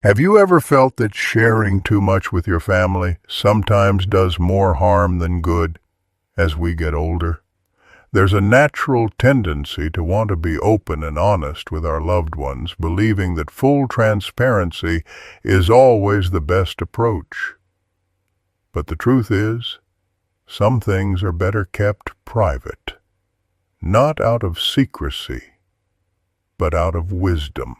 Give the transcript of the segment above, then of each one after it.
Have you ever felt that sharing too much with your family sometimes does more harm than good as we get older? There's a natural tendency to want to be open and honest with our loved ones, believing that full transparency is always the best approach. But the truth is, some things are better kept private, not out of secrecy, but out of wisdom.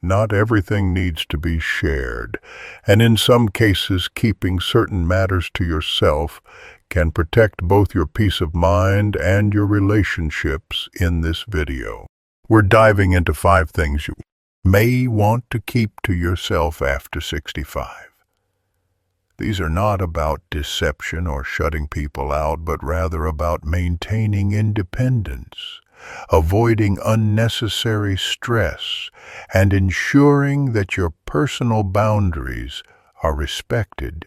Not everything needs to be shared, and in some cases keeping certain matters to yourself can protect both your peace of mind and your relationships. In this video, we're diving into 5 things you may want to keep to yourself after 65. These are not about deception or shutting people out, but rather about maintaining independence, avoiding unnecessary stress, and ensuring that your personal boundaries are respected.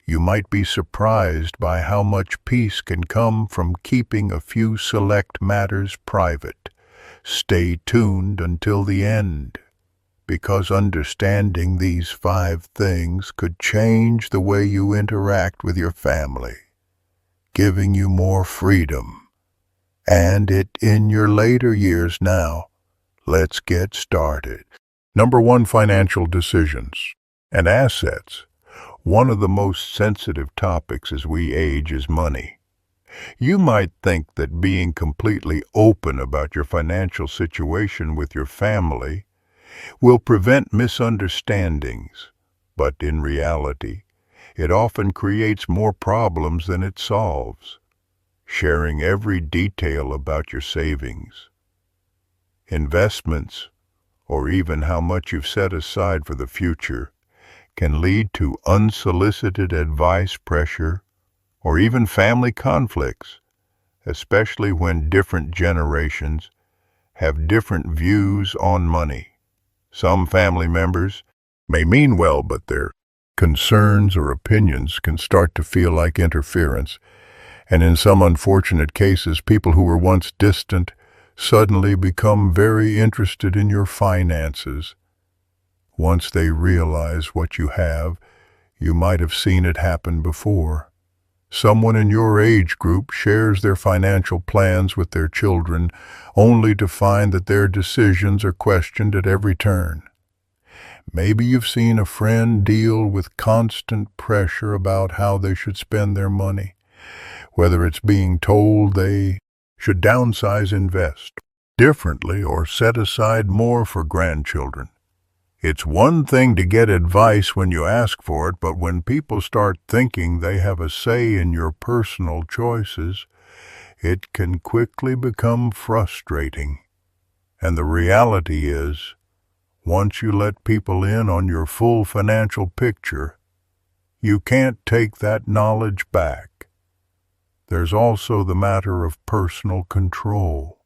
You might be surprised by how much peace can come from keeping a few select matters private. Stay tuned until the end, because understanding these 5 things could change the way you interact with your family, giving you more freedom and it in your later years. Now, let's get started. Number 1, financial decisions and assets. One of the most sensitive topics as we age is money. You might think that being completely open about your financial situation with your family will prevent misunderstandings, but in reality, it often creates more problems than it solves. Sharing every detail about your savings, investments, or even how much you've set aside for the future can lead to unsolicited advice, pressure, or even family conflicts, especially when different generations have different views on money. Some family members may mean well, but their concerns or opinions can start to feel like interference. And in some unfortunate cases, people who were once distant suddenly become very interested in your finances. Once they realize what you have, you might have seen it happen before. Someone in your age group shares their financial plans with their children, only to find that their decisions are questioned at every turn. Maybe you've seen a friend deal with constant pressure about how they should spend their money, whether it's being told they should downsize, invest differently, or set aside more for grandchildren. It's one thing to get advice when you ask for it, but when people start thinking they have a say in your personal choices, it can quickly become frustrating. And the reality is, once you let people in on your full financial picture, you can't take that knowledge back. There's also the matter of personal control.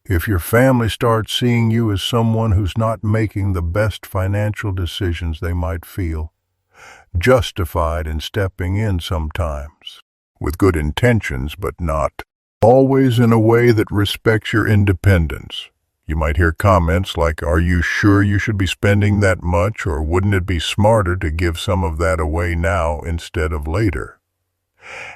If your family starts seeing you as someone who's not making the best financial decisions, they might feel justified in stepping in sometimes, with good intentions, but not always in a way that respects your independence. You might hear comments like, "Are you sure you should be spending that much?" or "Wouldn't it be smarter to give some of that away now instead of later?"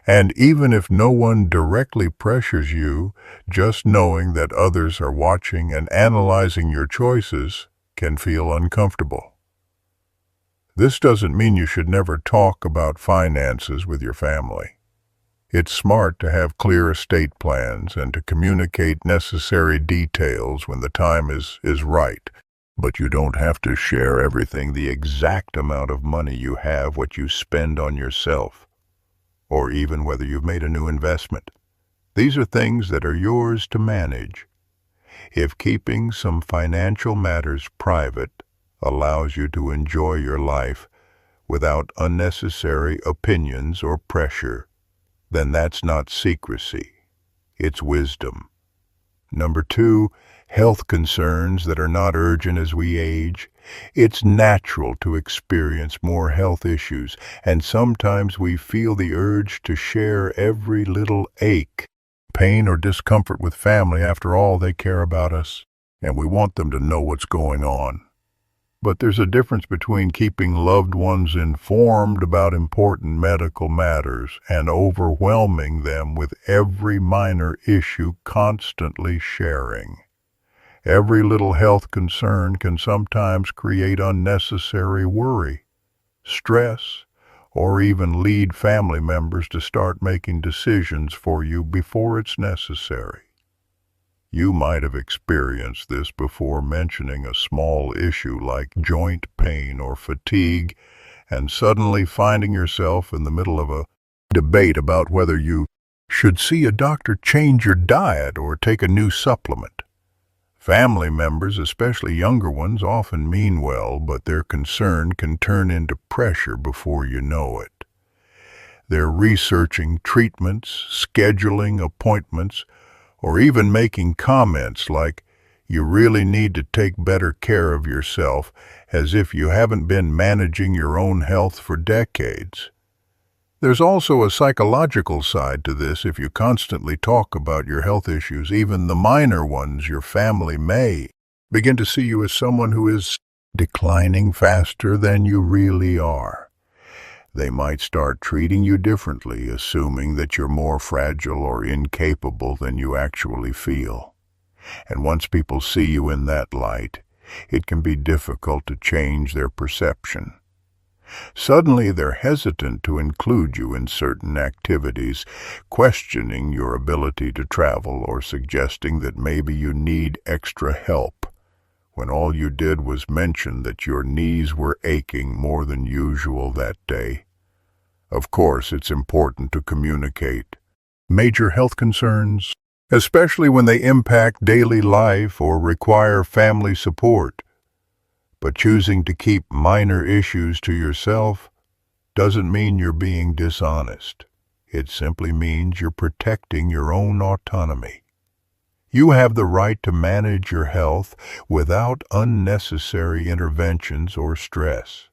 And even if no one directly pressures you, just knowing that others are watching and analyzing your choices can feel uncomfortable. This doesn't mean you should never talk about finances with your family. It's smart to have clear estate plans and to communicate necessary details when the time is right. But you don't have to share everything, the exact amount of money you have, what you spend on yourself, or even whether you've made a new investment. These are things that are yours to manage. If keeping some financial matters private allows you to enjoy your life without unnecessary opinions or pressure, then that's not secrecy, it's wisdom. Number 2, health concerns that are not urgent as we age. It's natural to experience more health issues, and sometimes we feel the urge to share every little ache, pain, or discomfort with family. After all, they care about us, and we want them to know what's going on. But there's a difference between keeping loved ones informed about important medical matters and overwhelming them with every minor issue constantly sharing. Every little health concern can sometimes create unnecessary worry, stress, or even lead family members to start making decisions for you before it's necessary. You might have experienced this before mentioning a small issue like joint pain or fatigue, and suddenly finding yourself in the middle of a debate about whether you should see a doctor, change your diet, or take a new supplement. Family members, especially younger ones, often mean well, but their concern can turn into pressure before you know it. They're researching treatments, scheduling appointments, or even making comments like, "You really need to take better care of yourself," as if you haven't been managing your own health for decades. There's also a psychological side to this. If you constantly talk about your health issues, even the minor ones, your family may begin to see you as someone who is declining faster than you really are. They might start treating you differently, assuming that you're more fragile or incapable than you actually feel. And once people see you in that light, it can be difficult to change their perception. Suddenly they're hesitant to include you in certain activities, questioning your ability to travel or suggesting that maybe you need extra help, when all you did was mention that your knees were aching more than usual that day. Of course, it's important to communicate major health concerns, especially when they impact daily life or require family support. But choosing to keep minor issues to yourself doesn't mean you're being dishonest. It simply means you're protecting your own autonomy. You have the right to manage your health without unnecessary interventions or stress.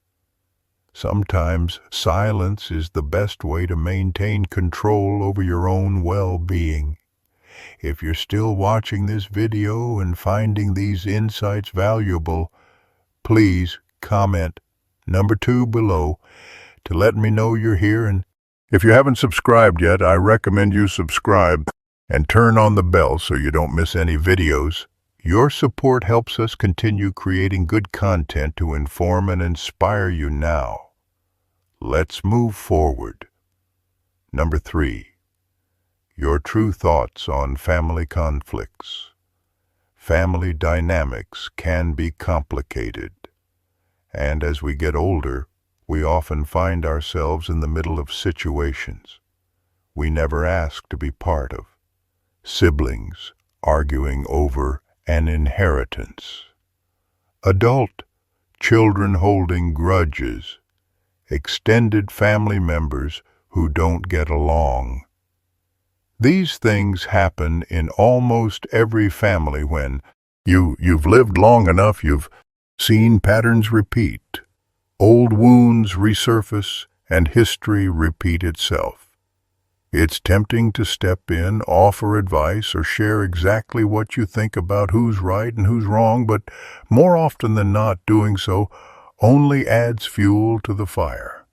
Sometimes silence is the best way to maintain control over your own well-being. If you're still watching this video and finding these insights valuable, please comment number 2 below to let me know you're here. And if you haven't subscribed yet, I recommend you subscribe and turn on the bell so you don't miss any videos. Your support helps us continue creating good content to inform and inspire you now. Let's move forward. Number 3. Your true thoughts on family conflicts. Family dynamics can be complicated, and as we get older, we often find ourselves in the middle of situations we never asked to be part of. Siblings arguing over an inheritance, adult children holding grudges, extended family members who don't get along. These things happen in almost every family when you've lived long enough, you've seen patterns repeat, old wounds resurface, and history repeat itself. It's tempting to step in, offer advice, or share exactly what you think about who's right and who's wrong, but more often than not, doing so only adds fuel to the fire.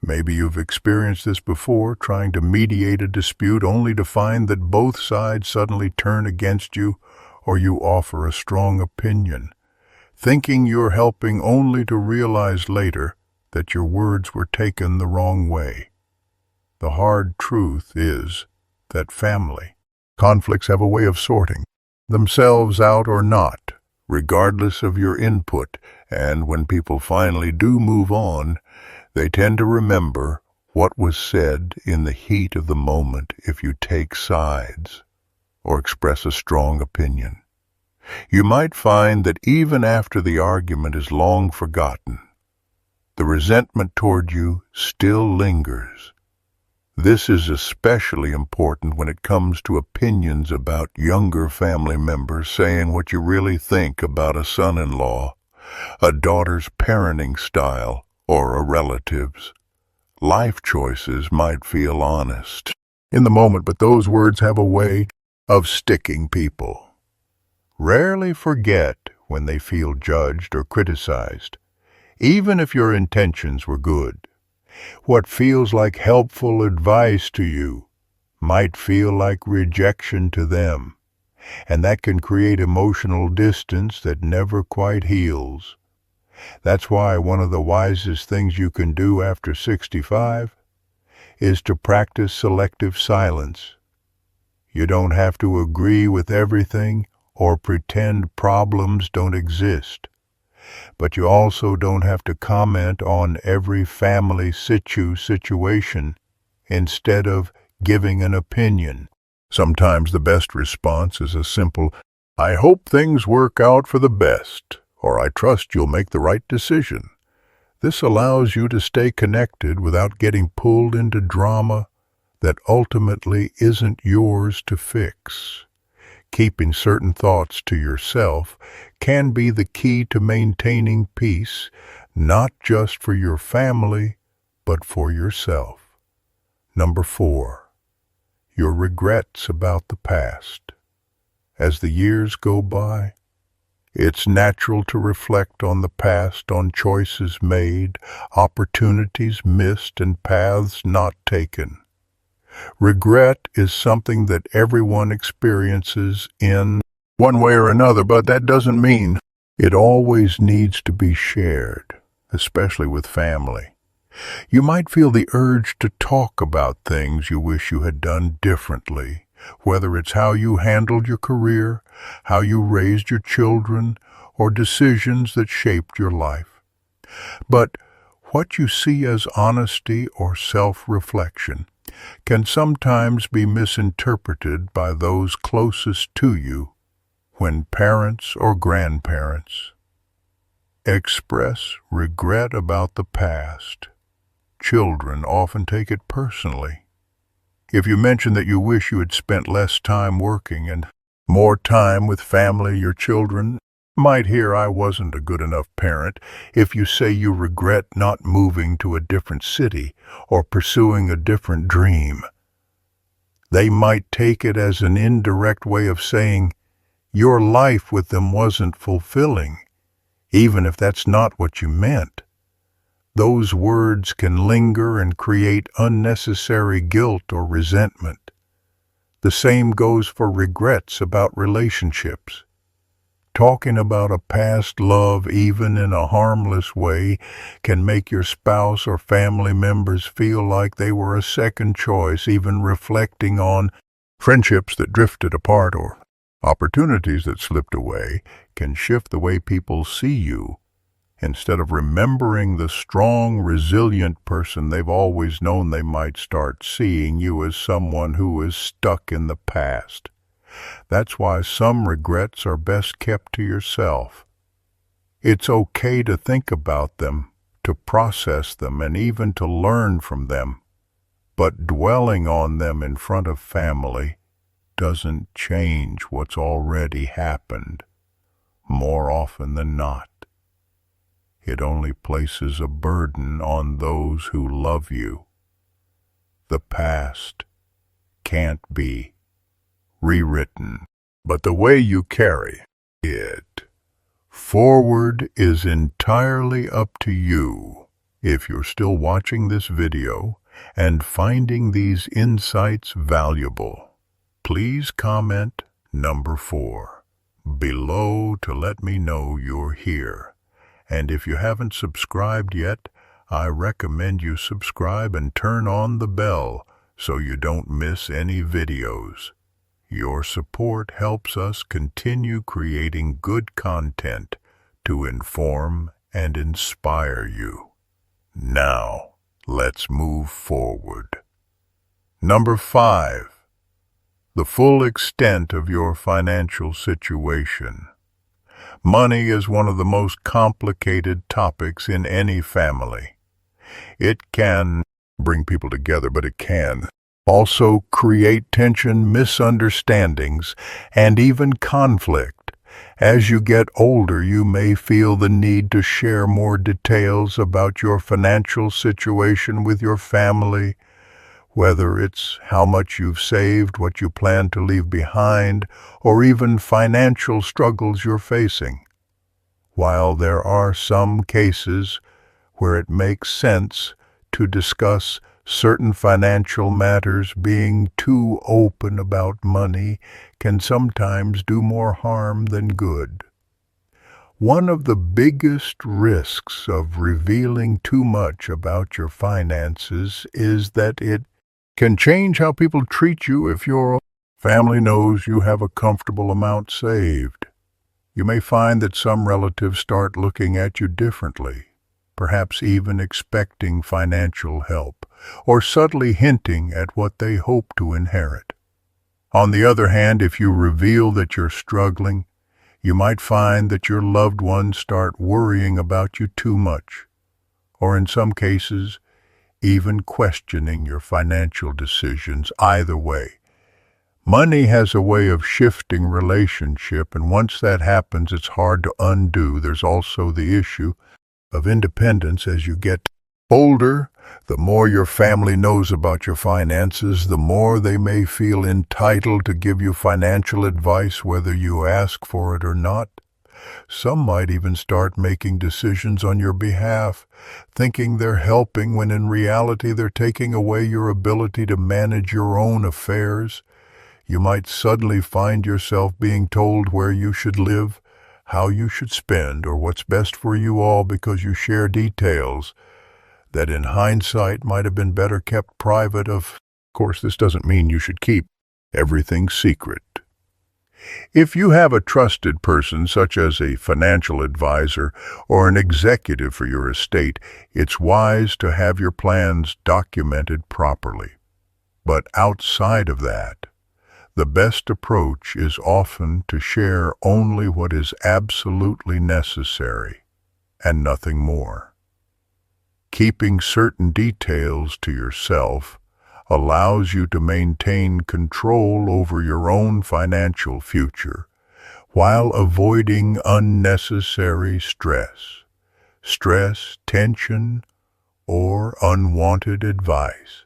Maybe you've experienced this before, trying to mediate a dispute only to find that both sides suddenly turn against you, or you offer a strong opinion, thinking you're helping only to realize later that your words were taken the wrong way. The hard truth is that family conflicts have a way of sorting themselves out or not, regardless of your input, and when people finally do move on, they tend to remember what was said in the heat of the moment if you take sides or express a strong opinion. You might find that even after the argument is long forgotten, the resentment toward you still lingers. This is especially important when it comes to opinions about younger family members saying what you really think about a son-in-law, a daughter's parenting style, or a relative's. Life choices might feel honest in the moment, but those words have a way of sticking people. Rarely forget when they feel judged or criticized, even if your intentions were good. What feels like helpful advice to you might feel like rejection to them, and that can create emotional distance that never quite heals. That's why one of the wisest things you can do after 65 is to practice selective silence. You don't have to agree with everything or pretend problems don't exist. But you also don't have to comment on every family situation instead of giving an opinion. Sometimes the best response is a simple, "I hope things work out for the best," or "I trust you'll make the right decision." This allows you to stay connected without getting pulled into drama that ultimately isn't yours to fix. Keeping certain thoughts to yourself can be the key to maintaining peace, not just for your family, but for yourself. Number 4, your regrets about the past. As the years go by, it's natural to reflect on the past, on choices made, opportunities missed, and paths not taken. Regret is something that everyone experiences in one way or another, but that doesn't mean it always needs to be shared, especially with family. You might feel the urge to talk about things you wish you had done differently, whether it's how you handled your career, how you raised your children, or decisions that shaped your life. But what you see as honesty or self-reflection can sometimes be misinterpreted by those closest to you when parents or grandparents express regret about the past. Children often take it personally. If you mention that you wish you had spent less time working and more time with family, your children might hear, "I wasn't a good enough parent." If you say you regret not moving to a different city or pursuing a different dream, they might take it as an indirect way of saying your life with them wasn't fulfilling, even if that's not what you meant. Those words can linger and create unnecessary guilt or resentment. The same goes for regrets about relationships. Talking about a past love, even in a harmless way, can make your spouse or family members feel like they were a second choice. Even reflecting on friendships that drifted apart or opportunities that slipped away can shift the way people see you. Instead of remembering the strong, resilient person they've always known, they might start seeing you as someone who is stuck in the past. That's why some regrets are best kept to yourself. It's okay to think about them, to process them, and even to learn from them. But dwelling on them in front of family doesn't change what's already happened. More often than not, it only places a burden on those who love you. The past can't be rewritten, but the way you carry it forward is entirely up to you. If you're still watching this video and finding these insights valuable, please comment number 4 below to let me know you're here. And if you haven't subscribed yet, I recommend you subscribe and turn on the bell so you don't miss any videos. Your support helps us continue creating good content to inform and inspire you. Now, let's move forward. Number 5. The full extent of your financial situation. Money is one of the most complicated topics in any family. It can bring people together, but it can also create tension, misunderstandings, and even conflict. As you get older, you may feel the need to share more details about your financial situation with your family, whether it's how much you've saved, what you plan to leave behind, or even financial struggles you're facing. While there are some cases where it makes sense to discuss certain financial matters, being too open about money can sometimes do more harm than good. One of the biggest risks of revealing too much about your finances is that it can change how people treat you. If your family knows you have a comfortable amount saved, you may find that some relatives start looking at you differently, perhaps even expecting financial help, or subtly hinting at what they hope to inherit. On the other hand, if you reveal that you're struggling, you might find that your loved ones start worrying about you too much, or in some cases, even questioning your financial decisions. Either way, money has a way of shifting relationship, and once that happens, it's hard to undo. There's also the issue of independence. As you get older, the more your family knows about your finances, the more they may feel entitled to give you financial advice, whether you ask for it or not. Some might even start making decisions on your behalf, thinking they're helping when in reality they're taking away your ability to manage your own affairs. You might suddenly find yourself being told where you should live, how you should spend, or what's best for you all because you share details that in hindsight might have been better kept private. Of course, this doesn't mean you should keep everything secret. If you have a trusted person, such as a financial advisor or an executive for your estate, it's wise to have your plans documented properly. But outside of that, the best approach is often to share only what is absolutely necessary and nothing more. Keeping certain details to yourself allows you to maintain control over your own financial future while avoiding unnecessary stress, tension, or unwanted advice.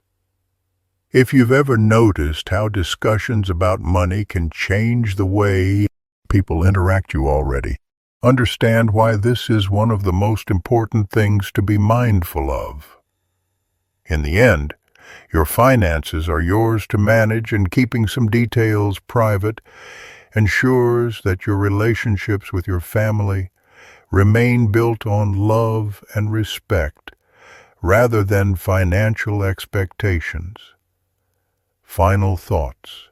If you've ever noticed how discussions about money can change the way people interact, you already understand why this is one of the most important things to be mindful of. In the end, your finances are yours to manage, and keeping some details private ensures that your relationships with your family remain built on love and respect rather than financial expectations. Final thoughts.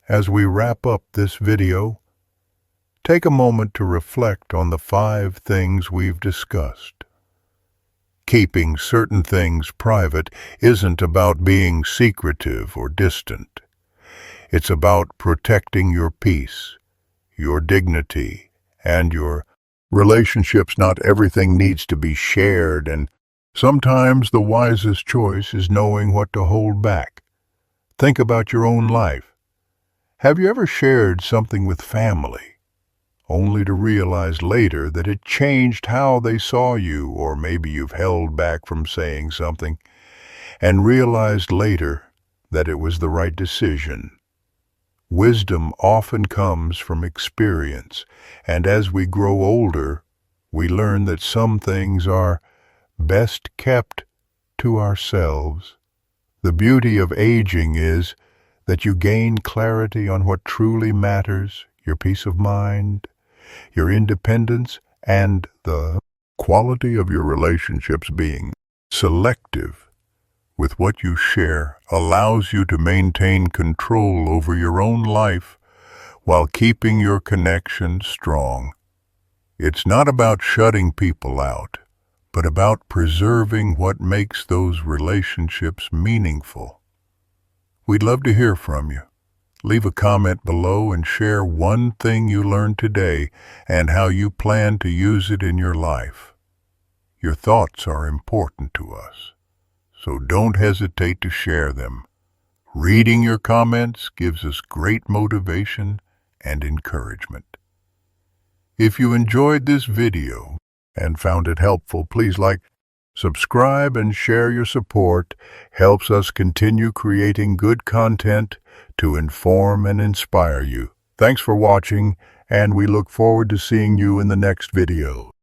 As we wrap up this video, take a moment to reflect on the 5 things we've discussed. Keeping certain things private isn't about being secretive or distant. It's about protecting your peace, your dignity, and your relationships. Not everything needs to be shared, and sometimes the wisest choice is knowing what to hold back. Think about your own life. Have you ever shared something with family, only to realize later that it changed how they saw you? Or maybe you've held back from saying something and realized later that it was the right decision. Wisdom often comes from experience, and as we grow older, we learn that some things are best kept to ourselves. The beauty of aging is that you gain clarity on what truly matters, your peace of mind, your independence, and the quality of your relationships. Being selective with what you share allows you to maintain control over your own life while keeping your connection strong. It's not about shutting people out, but about preserving what makes those relationships meaningful. We'd love to hear from you. Leave a comment below and share one thing you learned today and how you plan to use it in your life. Your thoughts are important to us, so don't hesitate to share them. Reading your comments gives us great motivation and encouragement. If you enjoyed this video and found it helpful, please like, subscribe, and share. Your support helps us continue creating good content to inform and inspire you. Thanks for watching, and we look forward to seeing you in the next video.